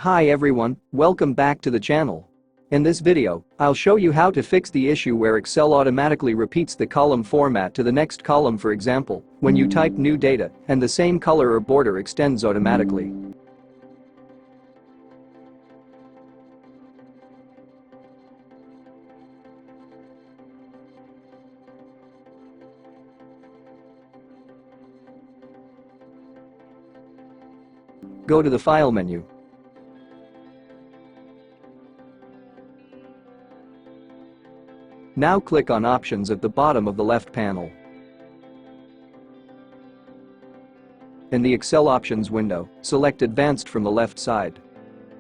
Hi everyone, welcome back to the channel. In this video, I'll show you how to fix the issue where Excel automatically repeats the column format to the next column. For example, when you type new data and the same color or border extends automatically. Go to the File menu. Now click on Options at the bottom of the left panel. In the Excel Options window, select Advanced from the left side.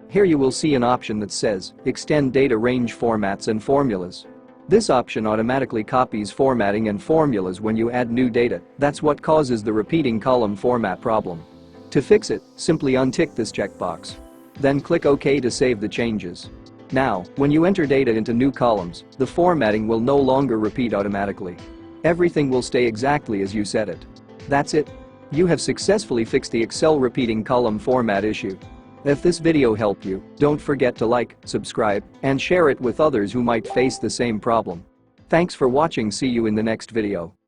Here you will see an option that says Extend Data Range Formats and Formulas. This option automatically copies formatting and formulas when you add new data. That's what causes the repeating column format problem. To fix it, simply untick this checkbox. Then click OK to save the changes. Now, when you enter data into new columns, the formatting will no longer repeat automatically. Everything will stay exactly as you set it. That's it. You have successfully fixed the Excel repeating column format issue. If this video helped you, don't forget to like, subscribe, and share it with others who might face the same problem. Thanks for watching. See you in the next video.